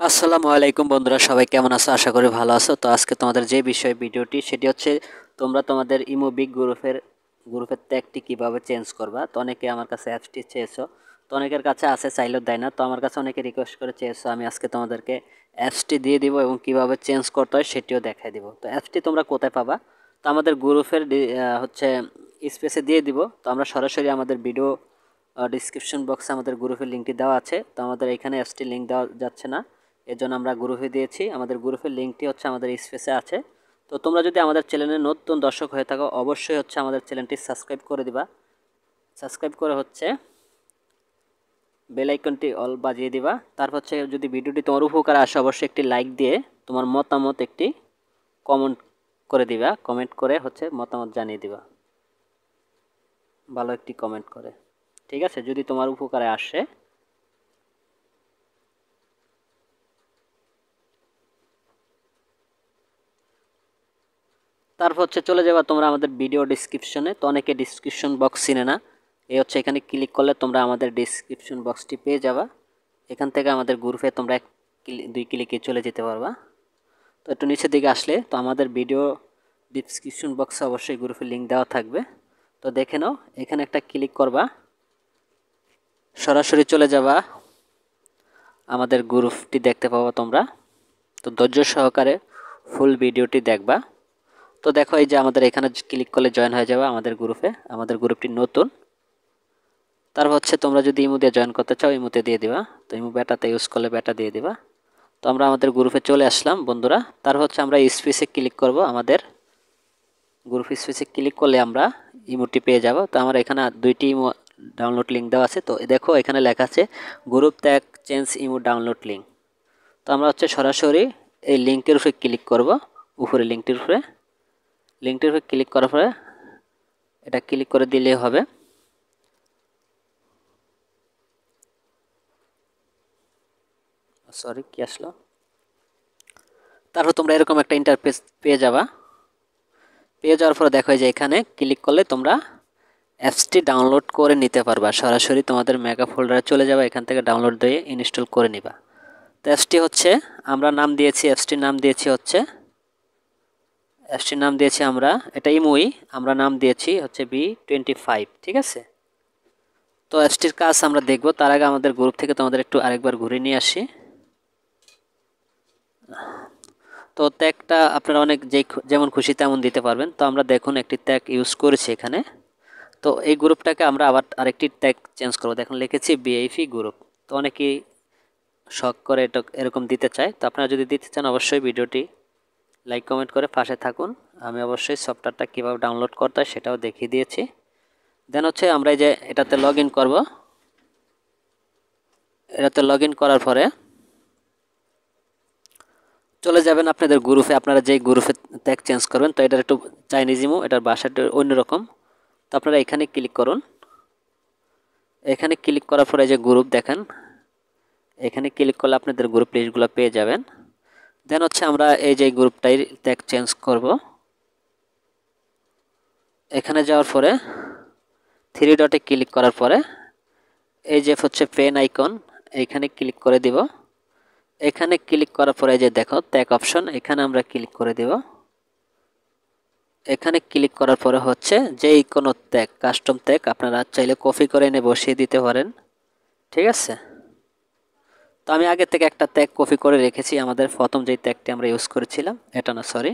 আসসালামু আলাইকুম বন্ধুরা, সবাই কেমন আছো? আশা করি ভালো আছো। তো আজকে তোমাদের যে বিষয় ভিডিওটি সেটি হচ্ছে তোমরা তোমাদের ইমো বিগ গ্রুপের ট্যাগটি কিভাবে চেঞ্জ করবা। তো অনেকে আমার কাছে অ্যাপসটি চেয়েছো, তো অনেকের কাছে আছে, চাইলেও দেয় না। তো আমার কাছে অনেকে রিকোয়েস্ট করে চেয়েছো, আমি আজকে তোমাদেরকে অ্যাপসটি দিয়ে দিব এবং কিভাবে চেঞ্জ করতে হয় সেটিও দেখাই দিব। তো অ্যাপসটি তোমরা কোথায় পাবা? তো আমাদের গ্রুপের হচ্ছে স্পেসে দিয়ে দিব। তো আমরা সরাসরি আমাদের ভিডিও ডিসক্রিপশন বক্সে আমাদের গ্রুপের লিঙ্কটি দেওয়া আছে। তো আমাদের এখানে অ্যাপসটির লিঙ্ক দেওয়া যাচ্ছে না, এর জন্য আমরা গ্রুপে দিয়েছি। আমাদের গ্রুপের লিঙ্কটি হচ্ছে আমাদের স্পেসে আছে। তো তোমরা যদি আমাদের চ্যানেলে নতুন দর্শক হয়ে থাকো, অবশ্যই হচ্ছে আমাদের চ্যানেলটি সাবস্ক্রাইব করে দিবা। সাবস্ক্রাইব করে হচ্ছে বেল আইকনটি অল বাজিয়ে দিবা। তারপর হচ্ছে যদি ভিডিওটি তোমার উপকারে আসে, অবশ্যই একটি লাইক দিয়ে তোমার মতামত একটি কমেন্ট করে দিবা। কমেন্ট করে হচ্ছে মতামত জানিয়ে দিবা, ভালো একটি কমেন্ট করে। ঠিক আছে, যদি তোমার উপকারে আসে। তারপর হচ্ছে চলে যাবা তোমরা আমাদের ভিডিও ডিসক্রিপশনে। তো অনেকে ডিসক্রিপশন বক্স চিনে না, এই হচ্ছে এখানে ক্লিক করলে তোমরা আমাদের ডিসক্রিপশন বক্সটি পেয়ে যাবা। এখান থেকে আমাদের গ্রুপে তোমরা দুই ক্লিকে চলে যেতে পারবা। তো একটু নিচের দিকে আসলে তো আমাদের ভিডিও ডিসক্রিপশন বক্সে অবশ্যই গ্রুপের লিঙ্ক দেওয়া থাকবে। তো দেখে নাও, এখানে একটা ক্লিক করবা, সরাসরি চলে যাবা, আমাদের গ্রুপটি দেখতে পাবো তোমরা। তো ধৈর্য সহকারে ফুল ভিডিওটি দেখবা। তো দেখো, এই যে আমাদের এখানে ক্লিক করলে জয়েন হয়ে যাবে আমাদের গ্রুপে। আমাদের গ্রুপটি নতুন। তারপর হচ্ছে তোমরা যদি ইমো দিয়ে জয়েন করতে চাও, ইমোতে দিয়ে দিবা। তো ইমো বেটাতে ইউজ করলে বেটা দিয়ে দিবা। তো আমরা আমাদের গ্রুপে চলে আসলাম বন্ধুরা। তারপর হচ্ছে আমরা স্পেসে ক্লিক করব। আমাদের গ্রুপ স্পেসে ক্লিক করলে আমরা ইমোটি পেয়ে যাব। তো আমার এখানে দুইটি ইমো ডাউনলোড লিঙ্ক দেওয়া আছে। তো দেখো এখানে লেখা আছে group tag change imo download link. তো আমরা হচ্ছে সরাসরি এই লিঙ্কের উপরে ক্লিক করব, উপরে লিঙ্কটির উপরে ক্লিক করার পরে এটা ক্লিক করে দিলেই হবে। সরি, কি আসলো? তারপর তোমরা এরকম একটা ইন্টারফেস পেয়ে যাবা। পেয়ে যাওয়ার পরে দেখো যে এখানে ক্লিক করলে তোমরা অ্যাপসটি ডাউনলোড করে নিতে পারবা। সরাসরি তোমাদের মেগা ফোল্ডারে চলে যাবে, এখান থেকে ডাউনলোড দিয়ে ইনস্টল করে নিবা। তো অ্যাপসটি হচ্ছে আমরা নাম দিয়েছি, অ্যাপসটির নাম দিয়েছি আমরা, এটা ইমুই, আমরা নাম দিয়েছি হচ্ছে B25। ঠিক আছে, তো অ্যাপসটির কাজ আমরা দেখব। তার আগে আমাদের গ্রুপ থেকে তোমাদের একটু আরেকবার ঘুরে নিয়ে আসি। তো ট্যাগটা আপনারা অনেক যেমন খুশি তেমন দিতে পারবেন। তো আমরা দেখুন একটি ট্যাগ ইউজ করেছি এখানে। তো এই গ্রুপটাকে আমরা আবার আরেকটি ট্যাগ চেঞ্জ করবো। দেখুন লিখেছি বিআইপি গ্রুপ। তো অনেকেই শখ করে এটা এরকম দিতে চায়। তো আপনারা যদি দিতে চান অবশ্যই ভিডিওটি লাইক কমেন্ট করে পাশে থাকুন। আমি অবশ্যই সফটওয়্যারটা কীভাবে ডাউনলোড করতে হয় সেটাও দেখিয়ে দিয়েছি। দেন হচ্ছে আমরা এই যে এটাতে লগ ইন করবো। এটাতে লগ ইন করার পরে চলে যাবেন আপনাদের গ্রুপে, আপনারা যেই গ্রুপে ট্যাগ চেঞ্জ করবেন। তো এটার একটু চাইনিজ ইমো, এটার ভাষাটা অন্যরকম। তো আপনারা এখানে ক্লিক করুন। এখানে ক্লিক করার পরে যে গ্রুপ দেখেন, এখানে ক্লিক করলে আপনাদের গ্রুপ লিস্টগুলো পেয়ে যাবেন। দেন হচ্ছে আমরা এই যে গ্রুপটাই ট্যাগ চেঞ্জ করব। এখানে যাওয়ার পরে থ্রি ডটে ক্লিক করার পরে এই যে হচ্ছে পেন আইকন, এখানে ক্লিক করে দিব। এখানে ক্লিক করার পরে যে দেখো ট্যাগ অপশন, এখানে আমরা ক্লিক করে দেব। এখানে ক্লিক করার পরে হচ্ছে যেই কোনো ট্যাগ, কাস্টম ট্যাগ আপনারা চাইলে কপি করে এনে বসিয়ে দিতে পারেন। ঠিক আছে, তো আমি আগে থেকে একটা ট্যাগ কপি করে রেখেছি, আমাদের প্রথম যেই ট্যাগটি আমরা ইউজ করেছিলাম, এটা না সরি।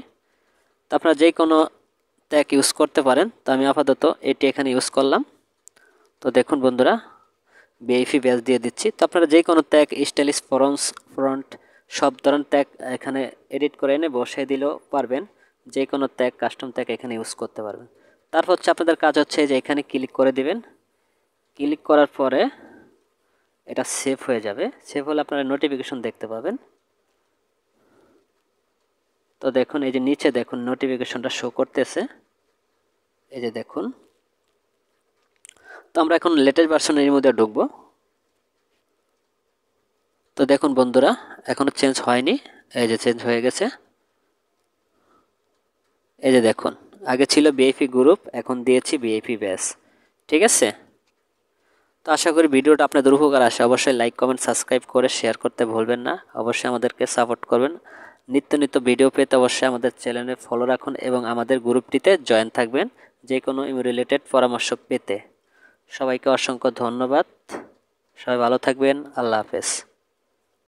তো আপনারা যে কোনো ট্যাগ ইউজ করতে পারেন। তো আমি আপাতত এটি এখানে ইউজ করলাম। তো দেখুন বন্ধুরা, বিআইপি ব্যাচ দিয়ে দিচ্ছি। তো আপনারা যে কোনো ট্যাগ, স্টাইলিশ ফ্রন্ট সব ধরনের ট্যাগ এখানে এডিট করে এনে বসিয়ে দিলেও পারবেন। যে কোনো ট্যাগ, কাস্টম ট্যাগ এখানে ইউজ করতে পারবেন। তারপর হচ্ছে আপনাদের কাজ হচ্ছে যে এখানে ক্লিক করে দিবেন। ক্লিক করার পরে এটা সেভ হয়ে যাবে। সেভ হলে আপনারা নোটিফিকেশন দেখতে পাবেন। তো দেখুন এই যে নিচে দেখুন নোটিফিকেশনটা শো করতেছে, এই যে দেখুন। তো আমরা এখন লেটেস্ট ভার্সনের মধ্যে ঢুকবো। তো দেখুন বন্ধুরা, এখনো চেঞ্জ হয়নি, এই যে চেঞ্জ হয়ে গেছে। এই যে দেখুন, আগে ছিল বিআইপি গ্রুপ, এখন দিয়েছি বিআইপি ব্যাচ। ঠিক আছে, তো আশা করি ভিডিওটা আপনাদের উপকার আসে। অবশ্যই লাইক কমেন্ট সাবস্ক্রাইব করে শেয়ার করতে ভুলবেন না। অবশ্যই আমাদেরকে সাপোর্ট করবেন। নিত্য নিত্য ভিডিও পেতে অবশ্যই আমাদের চ্যানেলে ফলো রাখুন এবং আমাদের গ্রুপটিতে জয়েন থাকবেন যে কোনো রিলেটেড পরামর্শ পেতে। সবাইকে অসংখ্য ধন্যবাদ। সবাই ভালো থাকবেন। আল্লাহ হাফেজ।